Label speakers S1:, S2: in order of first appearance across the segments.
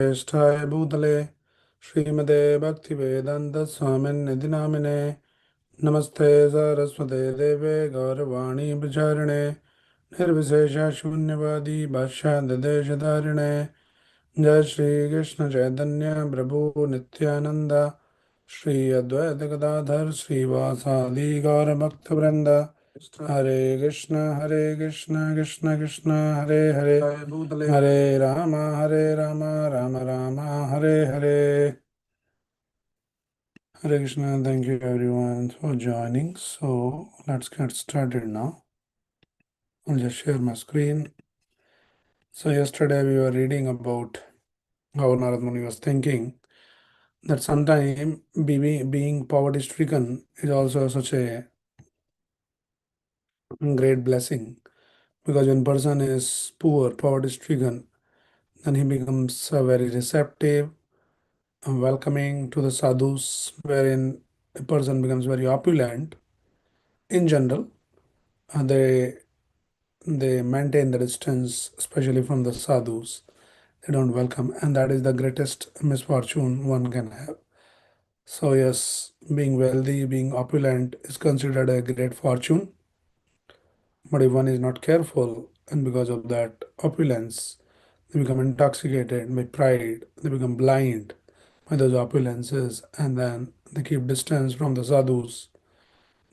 S1: ज्येष्ठाय भूतले श्रीमते भक्तिवेदान्तस्वामिन्निधि नामिने नमस्ते सरस्वते देवे गौरवाणी प्रचारिणे निर्विशेषशून्यवादी भाष्यादिदेशधारिणे जय श्री कृष्ण चैतन्य प्रभु नित्यानंद श्री अद्वैत गदाधर श्रीवासादि गौरभक्तवृंद हरे Krishna Krishna Krishna Hare Hare Hare Ram Ram Ram Hare Hare Hare Krishna. Thank you everyone for joining. So let's get started now. I'll just share my screen. So yesterday we were reading about how Narad Muni was thinking that sometime being poverty stricken is also such a great blessing, because when person is poor, poverty stricken, then he becomes very receptive and welcoming to the sadhus, wherein a person becomes very opulent. In general, they maintain the distance, especially from the sadhus. They don't welcome, and that is the greatest misfortune one can have. So, yes, being wealthy, being opulent is considered a great fortune, but if one is not careful, and because of that opulence, they become intoxicated by pride, they become blind by those opulences, and then they keep distance from the sadhus,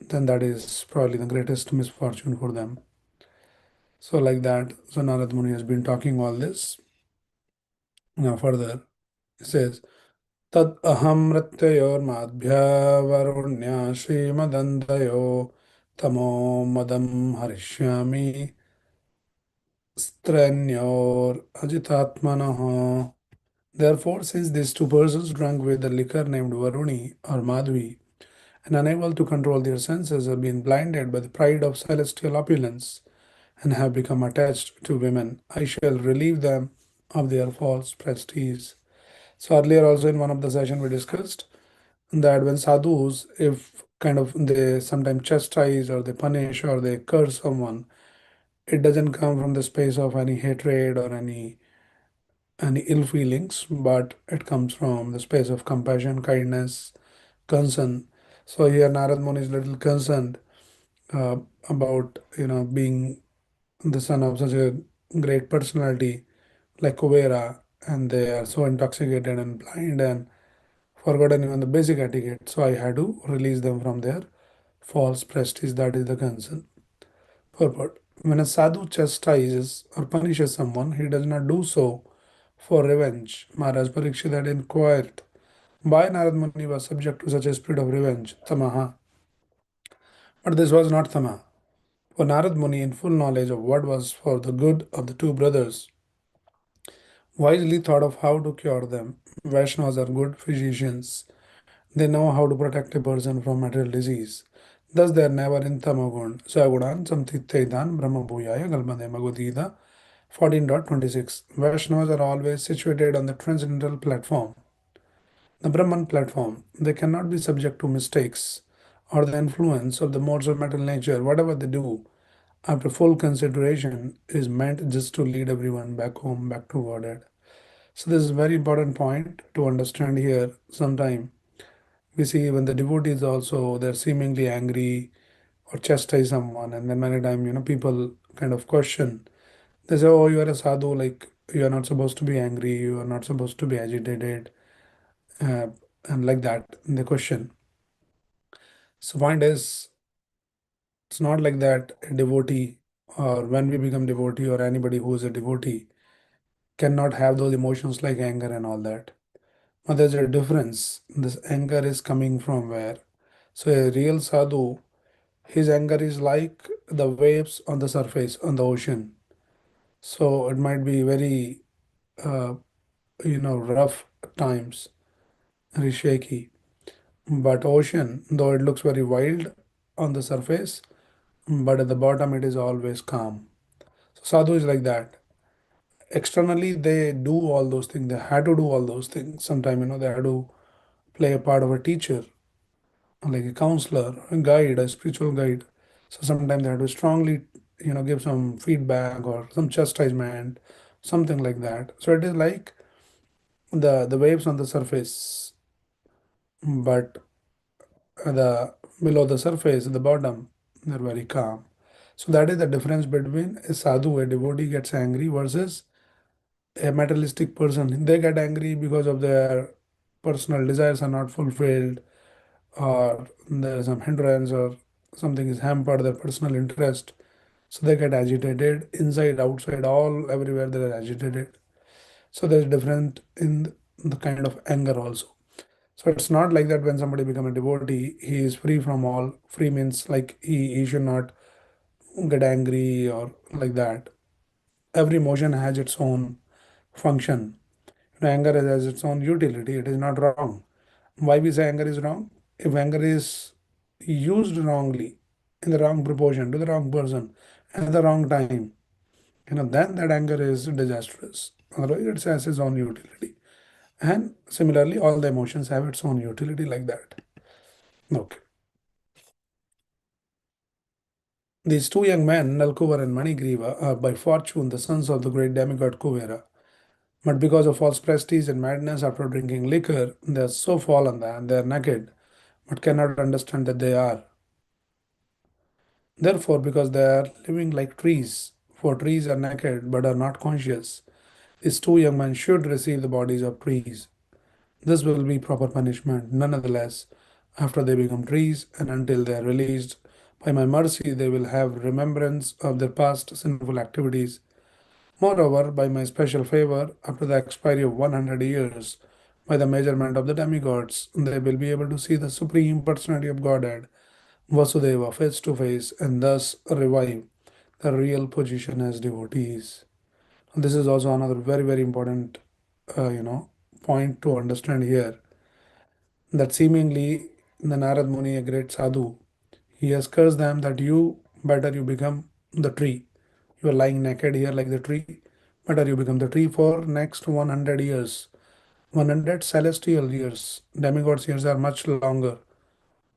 S1: then that is probably the greatest misfortune for them. So, like that, so Narad Muni has been talking all this. Now, further, he says, Tad aham mrityayormadhya varunya srimadantayo tamo madam harishyami stranyor ajitatmanaha. Therefore, since these two persons drunk with the liquor named Varuni or Madhvi, and unable to control their senses, have been blinded by the pride of celestial opulence, and have become attached to women, I shall relieve them of their false prestige. So earlier also in one of the session we discussed that when sadhus, if kind of they sometimes chastise or they punish or they curse someone, it doesn't come from the space of any hatred or any ill feelings, but it comes from the space of compassion, kindness, concern. So here Narad Muni is little concerned uh, about being the son of such a great personality like Kuvera, and they are so intoxicated and blind and forgotten even the basic etiquette. So I had to release them from their false prestige. That is the concern. Purport. When a sadhu chastises or punishes someone, he does not do so for revenge. Maharaj Parikshit had inquired why Narad Muni was subject to such a spirit of revenge, tamaha. But this was not tama. For Narad Muni, in full knowledge of what was for the good of the two brothers, wisely thought of how to cure them. Vaishnavas are good physicians. They know how to protect a person from material disease. Thus, they are never in tamagun. Sagudan samtitaidan brahma bhuyaya galmade magodida 14.26. Vaishnavas are always situated on the transcendental platform, the Brahman platform. They cannot be subject to mistakes or the influence of the modes of mental nature. Whatever they do, after full consideration, is meant just to lead everyone back home, back to Godhead. So this is a very important point to understand here. Sometime we see when the devotees also they're seemingly angry or chastise someone, and then many times people kind of question. They say, "Oh, you are a sadhu. Like you are not supposed to be angry. You are not supposed to be agitated," uh, and like that. They question. So point is, it's not like that. A devotee, or when we become devotee, or anybody who is a devotee, cannot have those emotions like anger and all that. But there's a difference. This anger is coming from where? So a real sadhu, his anger is like the waves on the surface on the ocean. So it might be very, uh, rough times, very shaky. But ocean, though it looks very wild on the surface, but at the bottom it is always calm. So sadhu is like that. Externally, they do all those things. They had to do all those things. Sometimes, they had to play a part of a teacher, like a counselor, a guide, a spiritual guide. So sometimes they have to strongly, give some feedback or some chastisement, something like that. So it is like the waves on the surface, but the below the surface, the bottom, they're very calm. So that is the difference between a sadhu, a devotee gets angry versus a materialistic person. They get angry because of their personal desires are not fulfilled, or there is some hindrance, or something is hampered their personal interest. So they get agitated inside, outside, all everywhere they are agitated. So there's different in the kind of anger also. So it's not like that when somebody become a devotee, he is free from all. Free means like he should not get angry or like that. Every emotion has its own function. Anger has its own utility. It is not wrong. Why we say anger is wrong? If anger is used wrongly, in the wrong proportion, to the wrong person, at the wrong time, then that anger is disastrous. Otherwise, it has its own utility. And similarly, all the emotions have its own utility like that. Okay. These two young men, Nalkuvar and Manigriva, are by fortune the sons of the great demigod Kuvera. But because of false prestige and madness after drinking liquor, they are so fallen that they are naked, but cannot understand that they are. Therefore, because they are living like trees, for trees are naked but are not conscious, these two young men should receive the bodies of trees. This will be proper punishment. Nonetheless, after they become trees and until they are released, by my mercy they will have remembrance of their past sinful activities. Moreover, by my special favor, after the expiry of 100 years, by the measurement of the demigods, they will be able to see the Supreme Personality of Godhead, Vasudeva, face to face, and thus revive the real position as devotees. This is also another very, very important, point to understand here, that seemingly the Narad Muni, a great sadhu, he has cursed them that you better you become the tree. You are lying naked here like the tree. Better you become the tree for next 100 years. 100 celestial years. Demigods years are much longer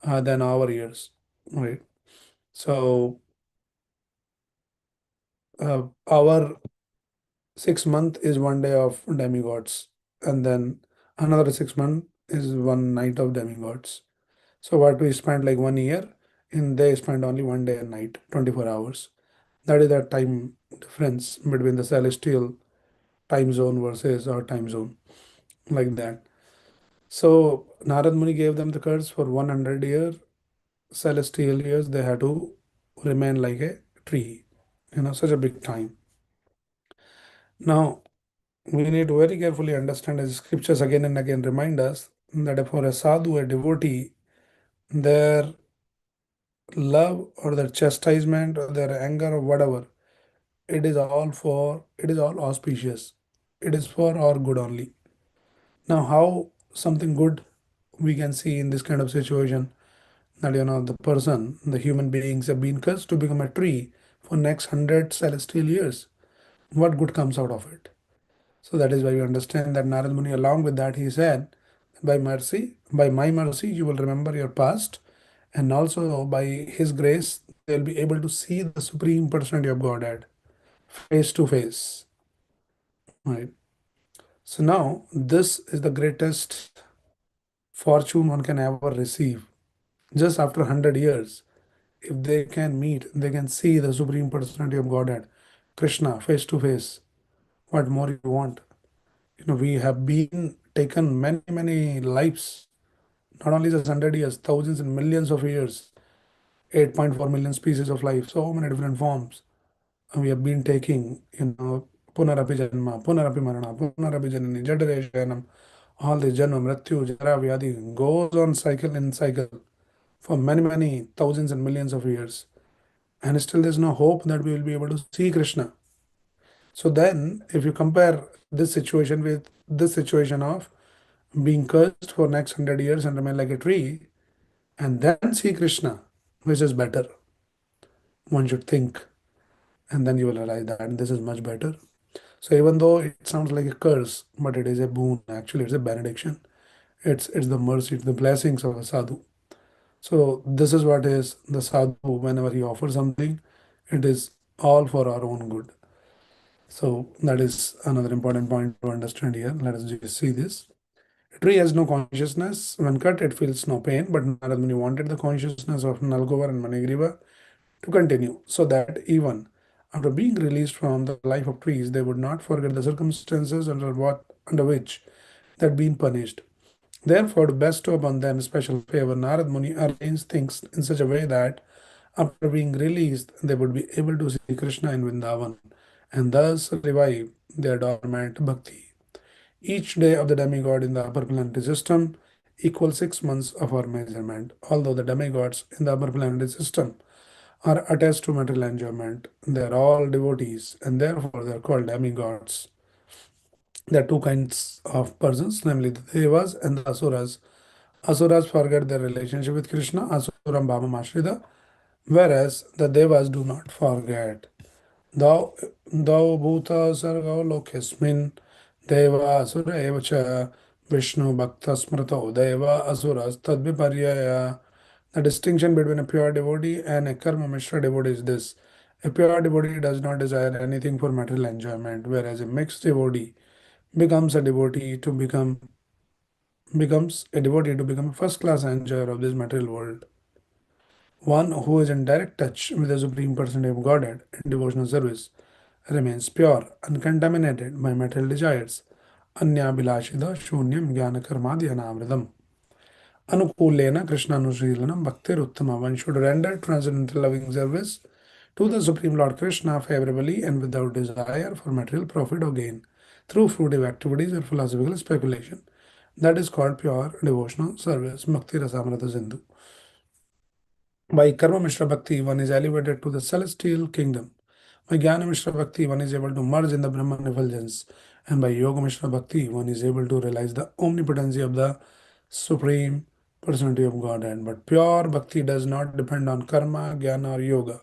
S1: than our years. Right. So our 6 month is one day of demigods, and then another 6 month is one night of demigods. So what we spend like 1 year, in they spend only one day and night, 24 hours. That is the time difference between the celestial time zone versus our time zone, like that. So Narad Muni gave them the curse for 100 year celestial years. They had to remain like a tree, such a big time. Now we need to very carefully understand, as scriptures again and again remind us, that for a sadhu, a devotee, their love or their chastisement or their anger or whatever, it is all auspicious. It is for our good only. Now, how something good we can see in this kind of situation, that the person, the human beings have been cursed to become a tree for next 100 celestial years. What good comes out of it? So that is why we understand that Narad Muni, along with that, he said, by my mercy, you will remember your past, and also by His grace, they'll be able to see the Supreme Personality of Godhead face to face. Right. So now, this is the greatest fortune one can ever receive. Just after 100 years, if they can meet, they can see the Supreme Personality of Godhead, Krishna, face to face. What more you want? We have been taken many, many lives, not only just 100 years, thousands and millions of years, 8.4 million species of life, so many different forms. And we have been taking, Punarapi Janma, Punarapi Marana, Punarapi Janani, Jadare Shayanam, all the Janma, Mrityu, Jara, Vyadi goes on cycle in cycle for many, many thousands and millions of years. And still there's no hope that we will be able to see Krishna. So then, if you compare this situation with this situation of being cursed for next 100 years and remain like a tree, and then see Krishna, which is better? One should think, and then you will realize that this is much better. So even though it sounds like a curse, but it is a boon. Actually, it's a benediction. It's the mercy, it's the blessings of a sadhu. So this is what is the sadhu. Whenever he offers something, it is all for our own good. So that is another important point to understand here. Let us just see this. A tree has no consciousness. When cut, it feels no pain, but Narad Muni wanted the consciousness of Nalgovar and Manigriva to continue, so that even after being released from the life of trees, they would not forget the circumstances under which they had been punished. Therefore, to bestow upon them special favor, Narad Muni arranged things in such a way that after being released, they would be able to see Krishna in Vrindavan and thus revive their dormant bhakti. Each day of the demigod in the upper planetary system equals 6 months of our measurement. Although the demigods in the upper planetary system are attached to material enjoyment, they are all devotees and therefore they are called demigods. There are two kinds of persons, namely the Devas and the Asuras. Asuras forget their relationship with Krishna, Asuram Bhama Mashrida, whereas the Devas do not forget. Thou, thou bhuta sargo lokesmin deva asura evacha Vishnu bhakta smrito deva asuras tadviparyaya. The distinction between a pure devotee and a karma mishra devotee is this. A pure devotee does not desire anything for material enjoyment, whereas a mixed devotee becomes a devotee to become a first class enjoyer of this material world. One who is in direct touch with the Supreme Personality of Godhead in devotional service remains pure, uncontaminated by material desires. Anyabhilashida shunyam jnana karmadhyanamritam. Anukulena Krishnanushilanam Bhaktiruttama. One should render transcendental loving service to the Supreme Lord Krishna favorably and without desire for material profit or gain through fruitive activities or philosophical speculation. That is called pure devotional service. Bhakti Rasamrita Sindhu. By Karma Mishra Bhakti, one is elevated to the celestial kingdom. By Jnana Mishra Bhakti, one is able to merge in the Brahman effulgence. And by Yoga Mishra Bhakti, one is able to realize the omnipotency of the Supreme Personality of Godhead. But pure Bhakti does not depend on karma, jnana, or yoga,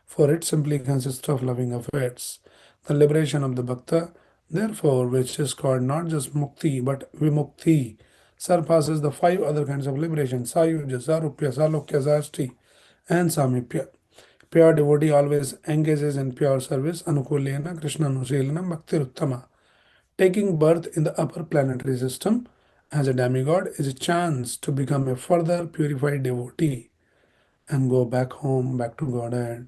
S1: for it simply consists of loving affairs. The liberation of the bhakta, therefore, which is called not just mukti but vimukti, surpasses the five other kinds of liberation: sayuja, sarupya, salokya, sasti, and samipya. Pure devotee always engages in pure service, anukulena, Krishna anushilana, bhakti uttama. Taking birth in the upper planetary system as a demigod is a chance to become a further purified devotee and go back home, back to Godhead.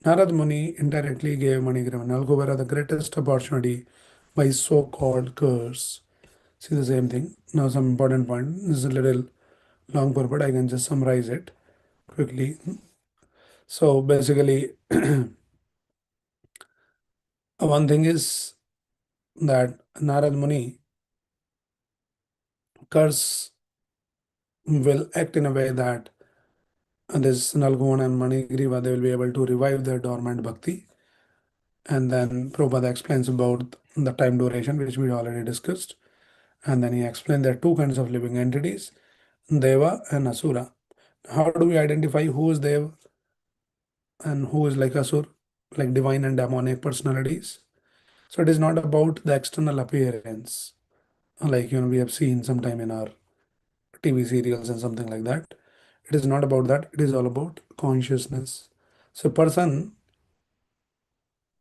S1: Narad Muni indirectly gave Manigravan Algovara the greatest opportunity by his so-called curse. See the same thing. Now some important point. This is a little long purport. I can just summarize it quickly. So basically, one thing is that Narad Muni curse will act in a way that this Nalgon and Manigriva, they will be able to revive their dormant bhakti. And then Prabhupada explains about the time duration, which we already discussed. And then he explained there are two kinds of living entities, Deva and Asura. How do we identify who is Deva and who is like Asur, like divine and demonic personalities? So it is not about the external appearance, like we have seen sometime in our TV serials and something like that. It is not about that. It is all about consciousness. So person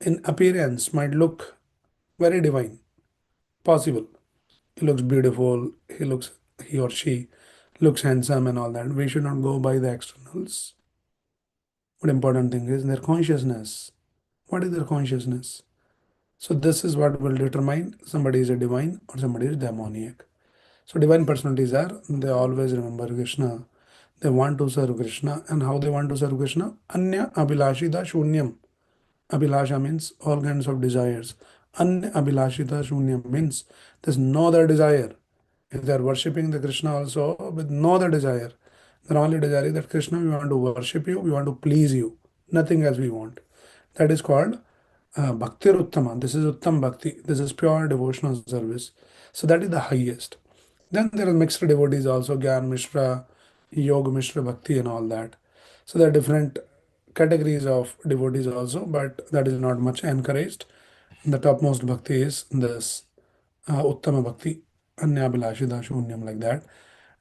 S1: in appearance might look very divine, possible. He looks beautiful, he or she looks handsome and all that. We should not go by the externals. But important thing is their consciousness. What is their consciousness? So this is what will determine somebody is a divine or somebody is demoniac. So divine personalities are they always remember Krishna. They want to serve Krishna. And how they want to serve Krishna? Anya abhilashita shunyam. Abhilasha means all kinds of desires. Anya abhilashita shunyam means there's no other desire. If they are worshipping the Krishna also with no other desire, their only desire is that Krishna, we want to worship you, we want to please you, nothing else we want. That is called Bhakti Uttama. This is Uttam Bhakti. This is pure devotional service. So that is the highest. Then there are mixed devotees also, Gyan Mishra, Yoga Mishra Bhakti, and all that. So there are different categories of devotees also, but that is not much encouraged. The topmost bhakti is this Uttama Bhakti, Anyabhilashida Shunyam, like that.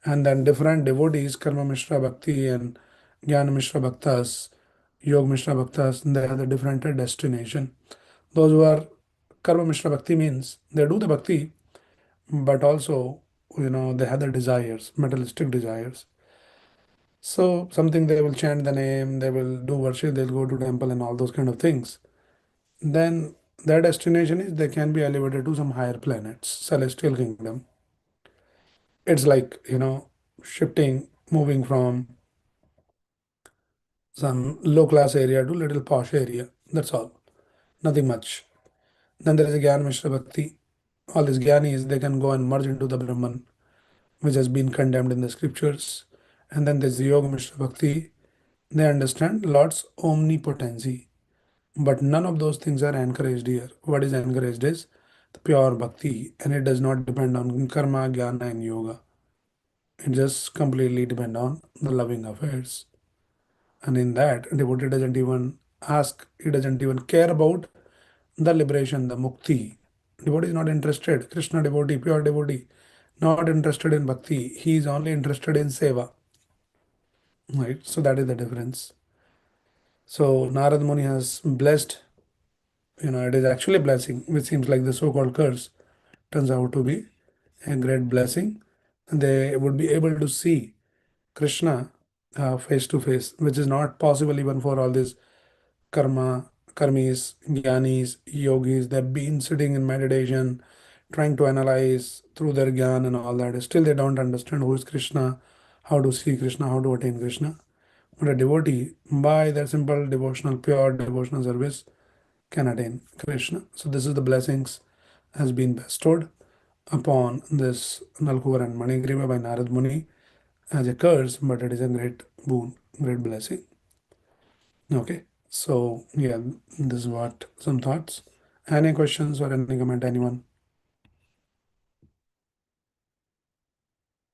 S1: And then different devotees, Karma Mishra Bhakti and Jnana Mishra Bhaktas, Yoga Mishra Bhaktas, they have the different destination. Those who are Karma Mishra Bhakti means they do the bhakti, but also, they have the desires, materialistic desires. So something they will chant the name, they will do worship, they'll go to temple and all those kind of things. Then their destination is they can be elevated to some higher planets, celestial kingdom. It's like, shifting, moving from some low class area to little posh area. That's all. Nothing much. Then there is a Gyan Mishra Bhakti. All these Gyanis, they can go and merge into the Brahman, which has been condemned in the scriptures. And then there's the Yoga Mishra Bhakti. They understand Lord's omnipotency. But none of those things are encouraged here. What is encouraged is the pure bhakti, and it does not depend on karma, jnana, and yoga. It just completely depend on the loving affairs. And in that, devotee doesn't even ask, he doesn't even care about the liberation, the mukti. Devotee is not interested. Krishna devotee, pure devotee, not interested in bhakti. He is only interested in seva. Right? So that is the difference. So Narad Muni has blessed, it is actually a blessing, which seems like the so-called curse, turns out to be a great blessing. And they would be able to see Krishna face to face, which is not possible even for all these karmis, jnanis, yogis. They've been sitting in meditation, trying to analyze through their gyan and all that. Still, they don't understand who is Krishna, how to see Krishna, how to attain Krishna. But a devotee, by their simple devotional, pure devotional service, can attain Krishna. So this is the blessings has been bestowed upon this Nalkuvar and Manigriva by Narad Muni as a curse, but it is a great boon, great blessing. Okay, so yeah, this is what some thoughts. Any questions or any comment, anyone?